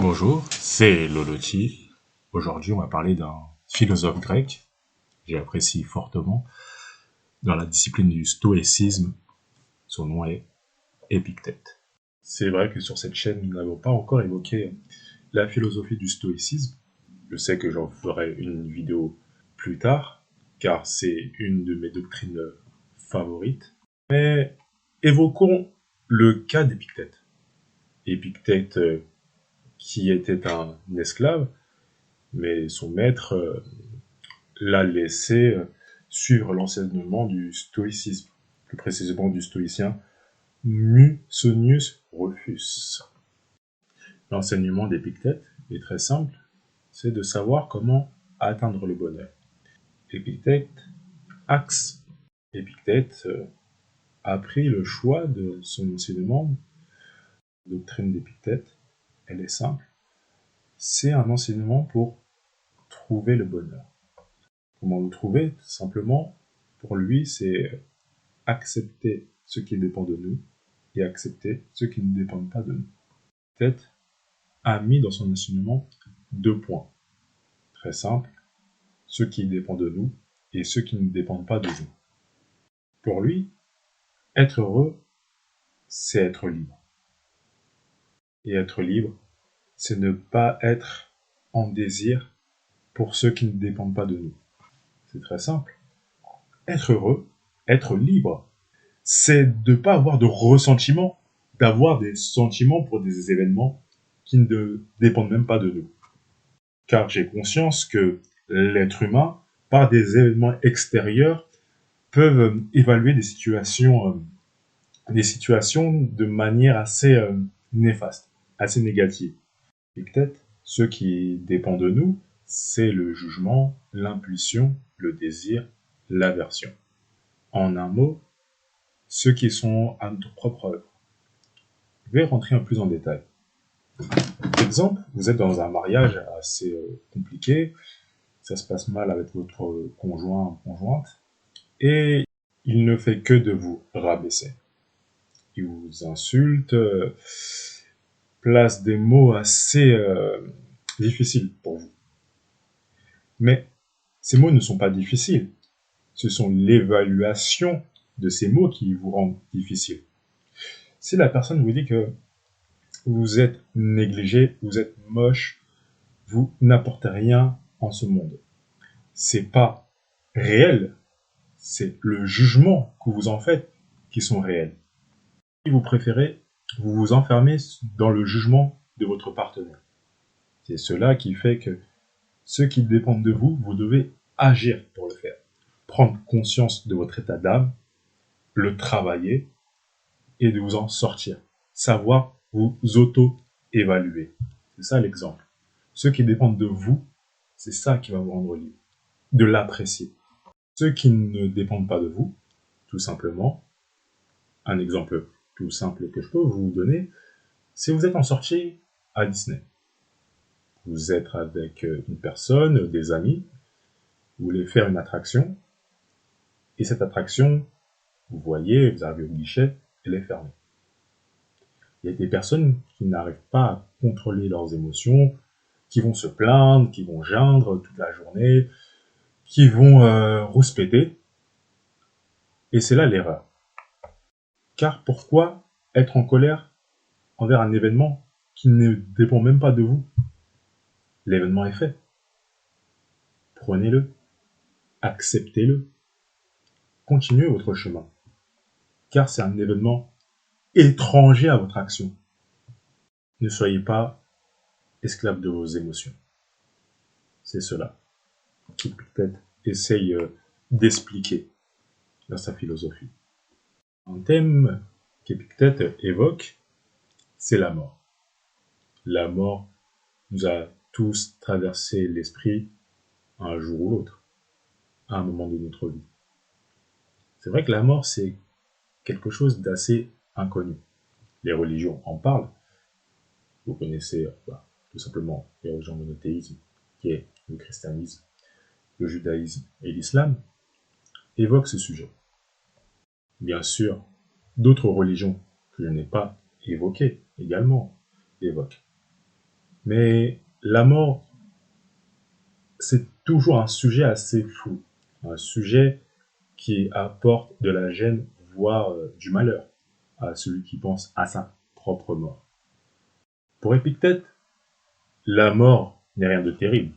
Bonjour, c'est Loloti. Aujourd'hui, on va parler d'un philosophe grec que j'apprécie fortement dans la discipline du stoïcisme. Son nom est Épictète. C'est vrai que sur cette chaîne, nous n'avons pas encore évoqué la philosophie du stoïcisme. Je sais que j'en ferai une vidéo plus tard, car c'est une de mes doctrines favorites. Mais évoquons le cas d'Épictète. Épictète qui était un esclave, mais son maître l'a laissé suivre l'enseignement du stoïcisme, plus précisément du stoïcien Musonius Rufus. L'enseignement d'Épictète est très simple, c'est de savoir comment atteindre le bonheur. Épictète a pris le choix de son enseignement. La doctrine d'Épictète, elle est simple, c'est un enseignement pour trouver le bonheur. Comment le trouver? Tout simplement, pour lui, c'est accepter ce qui dépend de nous et accepter ce qui ne dépend pas de nous. Épictète a mis dans son enseignement 2 points. Très simple, ce qui dépend de nous et ce qui ne dépend pas de nous. Pour lui, être heureux, c'est être libre. Et être libre, c'est ne pas être en désir pour ceux qui ne dépendent pas de nous. C'est très simple. Être heureux, être libre, c'est de ne pas avoir de ressentiment, d'avoir des sentiments pour des événements qui ne dépendent même pas de nous. Car j'ai conscience que l'être humain, par des événements extérieurs, peuvent évaluer des situations de manière assez néfaste, assez négative. Et peut-être ce qui dépend de nous, c'est le jugement, l'impulsion, le désir, l'aversion. En un mot, ceux qui sont à notre propre œuvre. Je vais rentrer un peu plus en détail. Exemple, vous êtes dans un mariage assez compliqué, ça se passe mal avec votre conjoint ou conjointe, et il ne fait que de vous rabaisser. Il vous insulte, place des mots assez difficiles pour vous. Mais ces mots ne sont pas difficiles, ce sont l'évaluation de ces mots qui vous rendent difficiles. Si la personne vous dit que vous êtes négligé, vous êtes moche, vous n'apportez rien en ce monde, c'est pas réel, c'est le jugement que vous en faites qui sont réels. Si vous préférez, vous vous enfermez dans le jugement de votre partenaire. C'est cela qui fait que ce qui dépend de vous, vous devez agir pour le faire. Prendre conscience de votre état d'âme, le travailler et de vous en sortir. Savoir vous auto-évaluer. C'est ça l'exemple. Ce qui dépend de vous, c'est ça qui va vous rendre libre. De l'apprécier. Ceux qui ne dépendent pas de vous, tout simplement, un exemple tout simple que je peux vous donner, si vous êtes en sortie à Disney, vous êtes avec une personne, des amis, vous voulez faire une attraction, et cette attraction, vous voyez, vous arrivez au guichet, elle est fermée. Il y a des personnes qui n'arrivent pas à contrôler leurs émotions, qui vont se plaindre, qui vont geindre toute la journée, qui vont rouspéter, et c'est là l'erreur. Car pourquoi être en colère envers un événement qui ne dépend même pas de vous? L'événement est fait. Prenez-le, acceptez-le, continuez votre chemin. Car c'est un événement étranger à votre action. Ne soyez pas esclave de vos émotions. C'est cela qu'Épictète essaye d'expliquer dans sa philosophie. Un thème qu'Épictète évoque, c'est la mort. La mort nous a tous traversé l'esprit un jour ou l'autre, à un moment de notre vie. C'est vrai que la mort, c'est quelque chose d'assez inconnu. Les religions en parlent. Vous connaissez tout simplement les religions monothéismes, qui est le christianisme, le judaïsme et l'islam, évoquent ce sujet. Bien sûr, d'autres religions que je n'ai pas évoquées également l'évoquent. Mais la mort, c'est toujours un sujet assez flou, un sujet qui apporte de la gêne, voire du malheur à celui qui pense à sa propre mort. Pour Épictète, la mort n'est rien de terrible.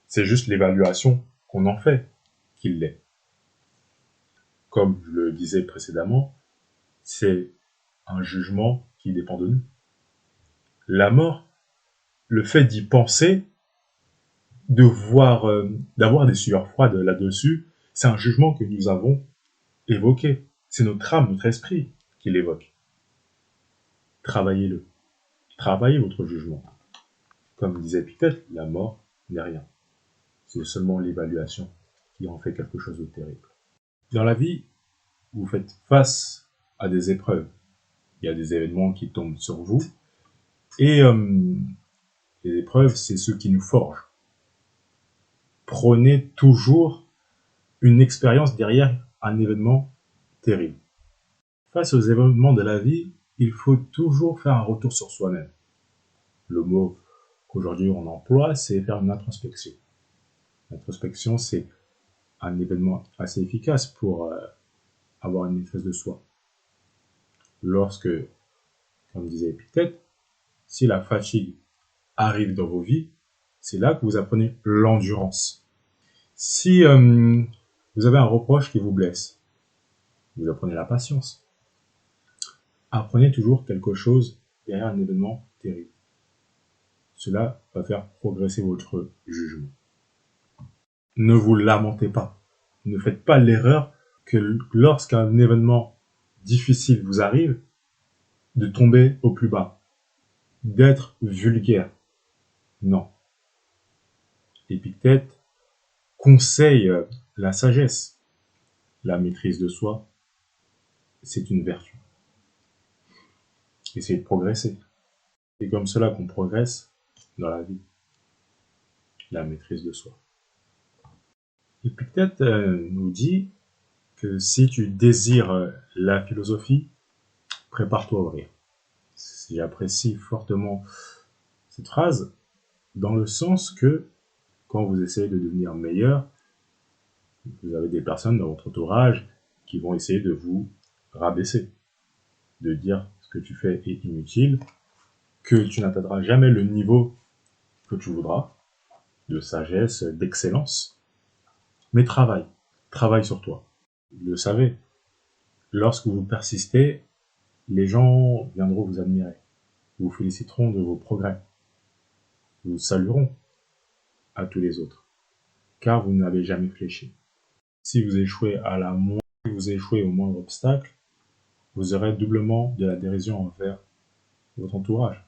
C'est juste l'évaluation qu'on en fait qu'il l'est. Comme je le disais précédemment, c'est un jugement qui dépend de nous. La mort, le fait d'y penser, d'avoir des sueurs froides là-dessus, c'est un jugement que nous avons évoqué. C'est notre âme, notre esprit qui l'évoque. Travaillez-le. Travaillez votre jugement. Comme disait Épictète, la mort n'est rien. C'est seulement l'évaluation qui en fait quelque chose de terrible. Dans la vie, vous faites face à des épreuves. Il y a des événements qui tombent sur vous. Et les épreuves, c'est ce qui nous forge. Prenez toujours une expérience derrière un événement terrible. Face aux événements de la vie, il faut toujours faire un retour sur soi-même. Le mot qu'aujourd'hui on emploie, c'est faire une introspection. L'introspection, c'est un événement assez efficace pour avoir une maîtrise de soi. Lorsque, comme disait Épictète, si la fatigue arrive dans vos vies, c'est là que vous apprenez l'endurance. Si vous avez un reproche qui vous blesse, vous apprenez la patience. Apprenez toujours quelque chose derrière un événement terrible. Cela va faire progresser votre jugement. Ne vous lamentez pas. Ne faites pas l'erreur que lorsqu'un événement difficile vous arrive, de tomber au plus bas, d'être vulgaire. Non. Épictète conseille la sagesse. La maîtrise de soi, c'est une vertu. Essayez de progresser. C'est comme cela qu'on progresse dans la vie. La maîtrise de soi. Épictète nous dit que si tu désires la philosophie, prépare-toi au rire. J'apprécie fortement cette phrase dans le sens que quand vous essayez de devenir meilleur, vous avez des personnes dans votre entourage qui vont essayer de vous rabaisser, de dire ce que tu fais est inutile, que tu n'atteindras jamais le niveau que tu voudras, de sagesse, d'excellence. Mais travaille sur toi. Vous le savez, lorsque vous persistez, les gens viendront vous admirer, vous féliciteront de vos progrès, vous salueront à tous les autres, car vous n'avez jamais fléchi. Si vous échouez au moindre obstacle, vous aurez doublement de la dérision envers votre entourage.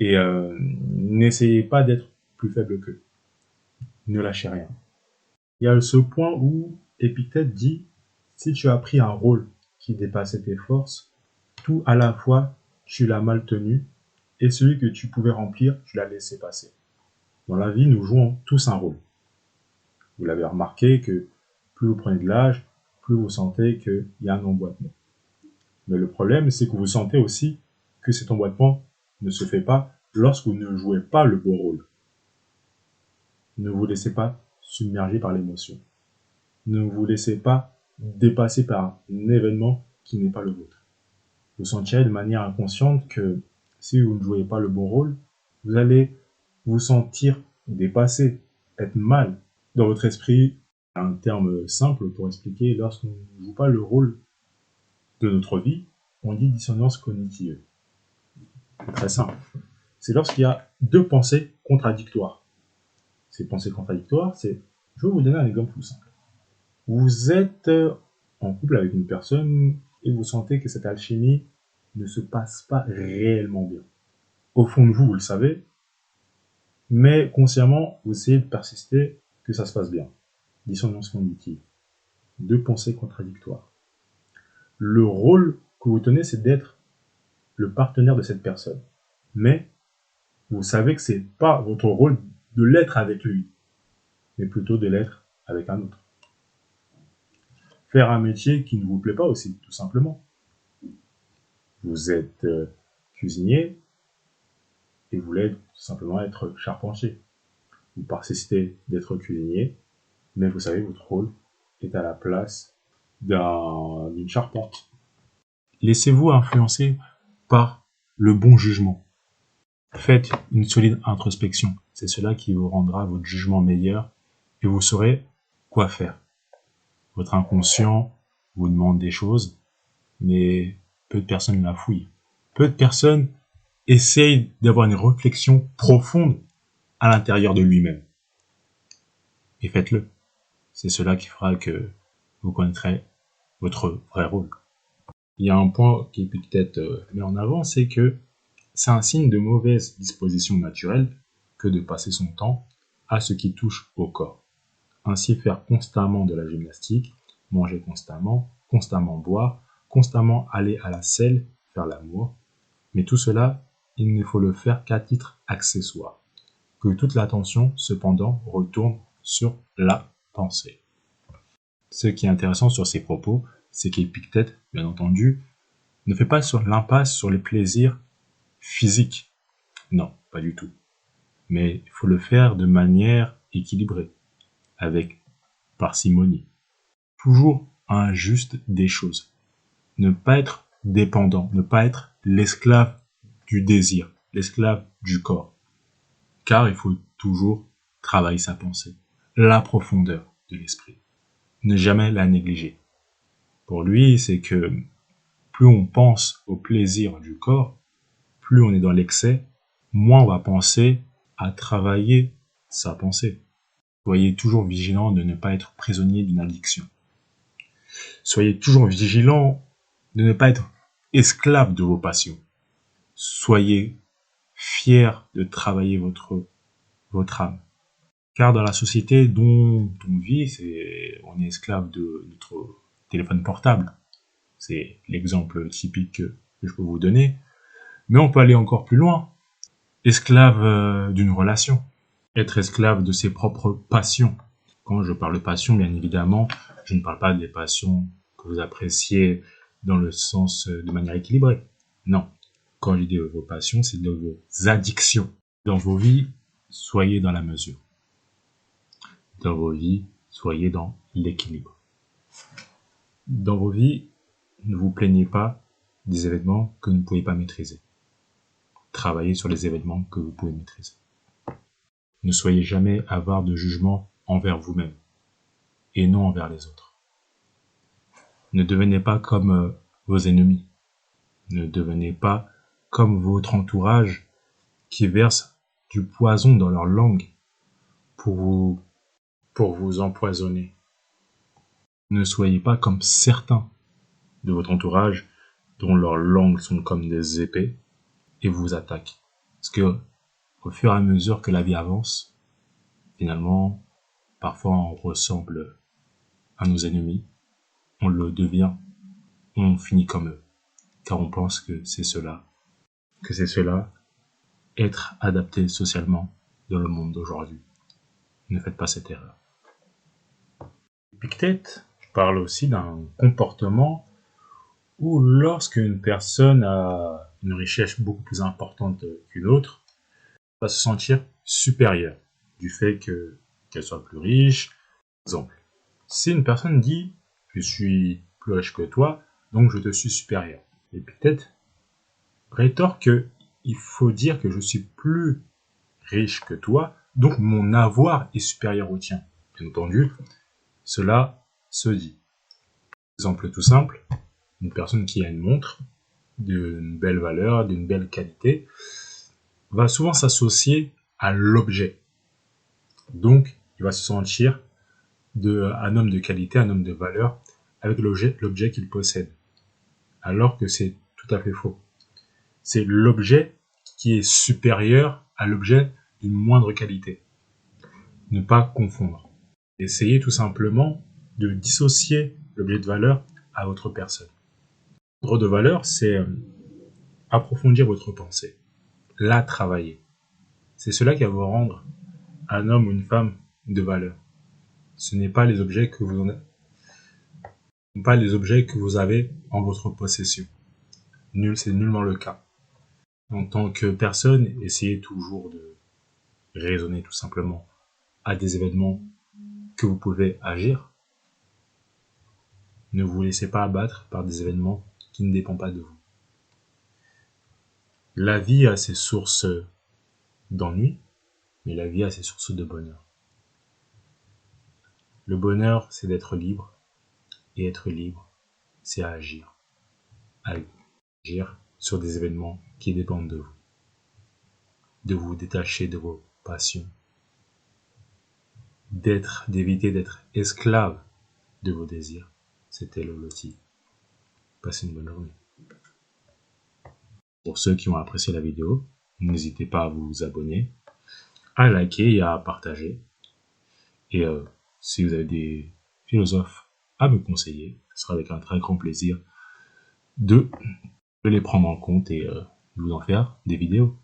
Et n'essayez pas d'être plus faible qu'eux. Ne lâchez rien. Il y a ce point où Épictète dit, si tu as pris un rôle qui dépassait tes forces, tout à la fois tu l'as mal tenu, et celui que tu pouvais remplir, tu l'as laissé passer. Dans la vie, nous jouons tous un rôle. Vous l'avez remarqué que plus vous prenez de l'âge, plus vous sentez qu'il y a un emboîtement. Mais le problème, c'est que vous sentez aussi que cet emboîtement ne se fait pas lorsque vous ne jouez pas le bon rôle. Ne vous laissez pas submerger par l'émotion. Ne vous laissez pas dépasser par un événement qui n'est pas le vôtre. Vous sentirez de manière inconsciente que si vous ne jouez pas le bon rôle, vous allez vous sentir dépassé, être mal. Dans votre esprit, un terme simple pour expliquer, lorsqu'on ne joue pas le rôle de notre vie, on dit dissonance cognitive. C'est très simple. C'est lorsqu'il y a deux pensées contradictoires. Ces pensées contradictoires, je vais vous donner un exemple tout simple. Vous êtes en couple avec une personne et vous sentez que cette alchimie ne se passe pas réellement bien. Au fond de vous, vous le savez, mais consciemment, vous essayez de persister que ça se passe bien. Dissonance cognitive. Deux pensées contradictoires. Le rôle que vous tenez, c'est d'être le partenaire de cette personne. Mais vous savez que c'est pas votre rôle de l'être avec lui, mais plutôt de l'être avec un autre. Faire un métier qui ne vous plaît pas aussi, tout simplement. Vous êtes cuisinier et voulait tout simplement être charpentier. Vous persistez d'être cuisinier, mais vous savez, votre rôle est à la place d'une charpente. Laissez-vous influencer par le bon jugement. Faites une solide introspection. C'est cela qui vous rendra votre jugement meilleur et vous saurez quoi faire. Votre inconscient vous demande des choses, mais peu de personnes la fouillent. Peu de personnes essayent d'avoir une réflexion profonde à l'intérieur de lui-même. Et faites-le. C'est cela qui fera que vous connaîtrez votre vrai rôle. Il y a un point qui peut être mis en avant, c'est que c'est un signe de mauvaise disposition naturelle que de passer son temps à ce qui touche au corps. Ainsi, faire constamment de la gymnastique, manger constamment, constamment boire, constamment aller à la selle, faire l'amour. Mais tout cela, il ne faut le faire qu'à titre accessoire. Que toute l'attention, cependant, retourne sur la pensée. Ce qui est intéressant sur ces propos, c'est qu'Épictète, bien entendu, ne fait pas l'impasse sur les plaisirs physiques. Non, pas du tout. Mais il faut le faire de manière équilibrée, avec parcimonie. Toujours un juste des choses. Ne pas être dépendant, ne pas être l'esclave du désir, l'esclave du corps. Car il faut toujours travailler sa pensée, la profondeur de l'esprit. Ne jamais la négliger. Pour lui, c'est que plus on pense au plaisir du corps, plus on est dans l'excès, moins on va penser à travailler sa pensée. Soyez toujours vigilant de ne pas être prisonnier d'une addiction. Soyez toujours vigilant de ne pas être esclave de vos passions. Soyez fier de travailler votre âme. Car dans la société dont on vit, on est esclave de notre téléphone portable. C'est l'exemple typique que je peux vous donner. Mais on peut aller encore plus loin. Esclave d'une relation. Être esclave de ses propres passions. Quand je parle de passion, bien évidemment, je ne parle pas des passions que vous appréciez dans le sens de manière équilibrée. Non. Quand je dis vos passions, c'est de vos addictions. Dans vos vies, soyez dans la mesure. Dans vos vies, soyez dans l'équilibre. Dans vos vies, ne vous plaignez pas des événements que vous ne pouvez pas maîtriser. Travaillez sur les événements que vous pouvez maîtriser. Ne soyez jamais avare de jugement envers vous-même et non envers les autres. Ne devenez pas comme vos ennemis. Ne devenez pas comme votre entourage qui verse du poison dans leur langue pour vous empoisonner. Ne soyez pas comme certains de votre entourage dont leurs langues sont comme des épées et vous attaquent. Parce que au fur et à mesure que la vie avance, finalement, parfois on ressemble à nos ennemis, on le devient, on finit comme eux, car on pense que c'est cela, être adapté socialement dans le monde d'aujourd'hui. Ne faites pas cette erreur. Épictète parle aussi d'un comportement où lorsque une personne a une richesse beaucoup plus importante qu'une autre, va se sentir supérieure du fait qu'elle soit plus riche. Par exemple, si une personne dit « je suis plus riche que toi, donc je te suis supérieur », Épictète rétorque qu'il faut dire que je suis plus riche que toi, donc mon avoir est supérieur au tien. Bien entendu, cela se dit. Exemple tout simple, une personne qui a une montre d'une belle valeur, d'une belle qualité, va souvent s'associer à l'objet. Donc, il va se sentir un homme de qualité, un homme de valeur, avec l'objet qu'il possède. Alors que c'est tout à fait faux. C'est l'objet qui est supérieur à l'objet d'une moindre qualité. Ne pas confondre. Essayez tout simplement de dissocier l'objet de valeur à votre personne. L'ordre de valeur, c'est approfondir votre pensée, la travailler. C'est cela qui va vous rendre un homme ou une femme de valeur. Ce n'est pas les objets que vous avez en votre possession. C'est nullement le cas. En tant que personne, essayez toujours de raisonner tout simplement à des événements que vous pouvez agir. Ne vous laissez pas abattre par des événements qui ne dépendent pas de vous. La vie a ses sources d'ennui, mais la vie a ses sources de bonheur. Le bonheur, c'est d'être libre, et être libre, c'est agir. Agir sur des événements qui dépendent de vous. De vous détacher de vos passions. D'éviter d'être esclave de vos désirs. C'était le loti. Passez une bonne journée. Pour ceux qui ont apprécié la vidéo, n'hésitez pas à vous abonner, à liker et à partager. Et si vous avez des philosophes à me conseiller, ce sera avec un très grand plaisir de les prendre en compte et de vous en faire des vidéos.